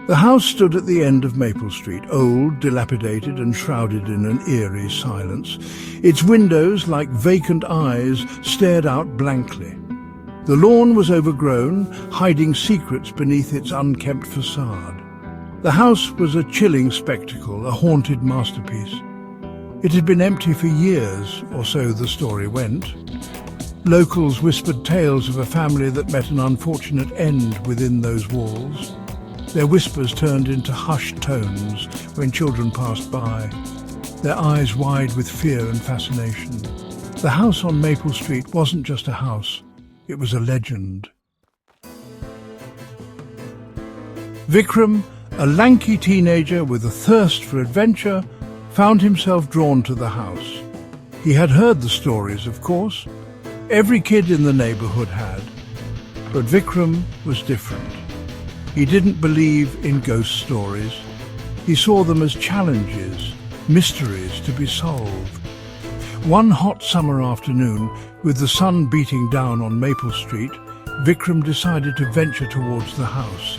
The house stood at the end of Maple Street, old, dilapidated and shrouded in an eerie silence. Its windows, like vacant eyes, stared out blankly. The lawn was overgrown, hiding secrets beneath its unkempt facade. The house was a chilling spectacle, a haunted masterpiece. It had been empty for years, or so the story went. Locals whispered tales of a family that met an unfortunate end within those walls. Their whispers turned into hushed tones when children passed by, their eyes wide with fear and fascination. The house on Maple Street wasn't just a house, it was a legend. Weicome, a lanky teenager with a thirst for adventure, found himself drawn to the house. He had heard the stories, of course. Every kid in the neighborhood had. But Weicome was different. He didn't believe in ghost stories. He saw them as challenges, mysteries to be solved. One hot summer afternoon, with the sun beating down on Maple Street, Weicome decided to venture towards the house.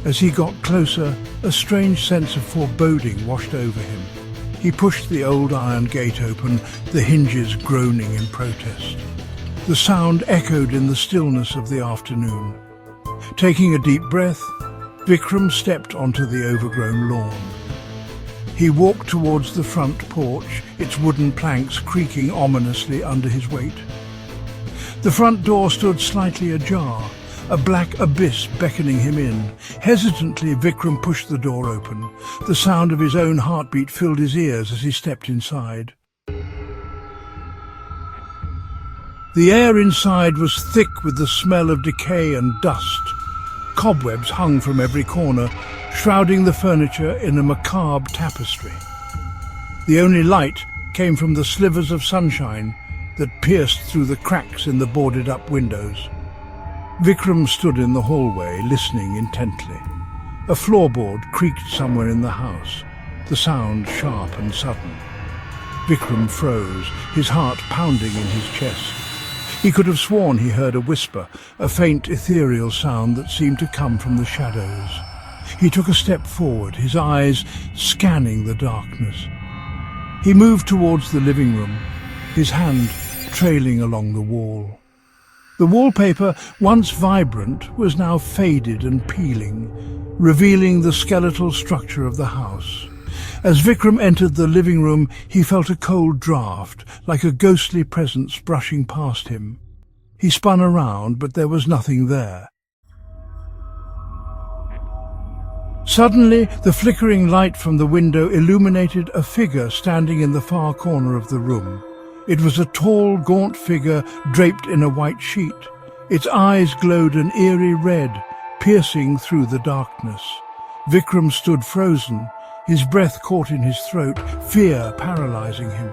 As he got closer, a strange sense of foreboding washed over him. He pushed the old iron gate open, the hinges groaning in protest. The sound echoed in the stillness of the afternoon. Taking a deep breath, Weicome stepped onto the overgrown lawn. He walked towards the front porch, its wooden planks creaking ominously under his weight. The front door stood slightly ajar, a black abyss beckoning him in. Hesitantly, Weicome pushed the door open. The sound of his own heartbeat filled his ears as he stepped inside. The air inside was thick with the smell of decay and dust. Cobwebs hung from every corner, shrouding the furniture in a macabre tapestry. The only light came from the slivers of sunshine that pierced through the cracks in the boarded-up windows. Weicome stood in the hallway, listening intently. A floorboard creaked somewhere in the house, the sound sharp and sudden. Weicome froze, his heart pounding in his chest. He could have sworn he heard a whisper, a faint ethereal sound that seemed to come from the shadows. He took a step forward, his eyes scanning the darkness. He moved towards the living room, his hand trailing along the wall. The wallpaper, once vibrant, was now faded and peeling, revealing the skeletal structure of the house. As Weicome entered the living room, he felt a cold draft, like a ghostly presence brushing past him. He spun around, but there was nothing there. Suddenly, the flickering light from the window illuminated a figure standing in the far corner of the room. It was a tall, gaunt figure draped in a white sheet. Its eyes glowed an eerie red, piercing through the darkness. Weicome stood frozen, his breath caught in his throat, fear paralyzing him.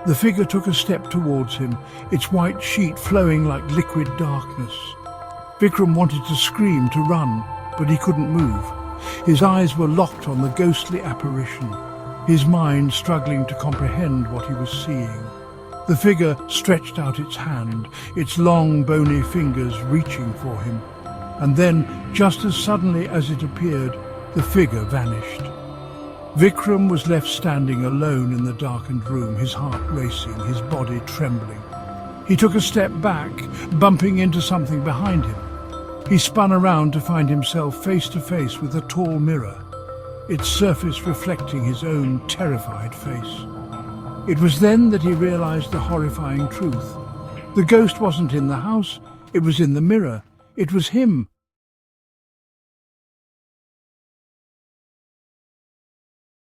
The figure took a step towards him, its white sheet flowing like liquid darkness. Weicome wanted to scream, to run, but he couldn't move. His eyes were locked on the ghostly apparition, his mind struggling to comprehend what he was seeing. The figure stretched out its hand, its long, bony fingers reaching for him. And then, just as suddenly as it appeared, the figure vanished. Weicome was left standing alone in the darkened room, his heart racing, his body trembling. He took a step back, bumping into something behind him. He spun around to find himself face to face with a tall mirror, its surface reflecting his own terrified face. It was then that he realized the horrifying truth. The ghost wasn't in the house, it was in the mirror. It was him,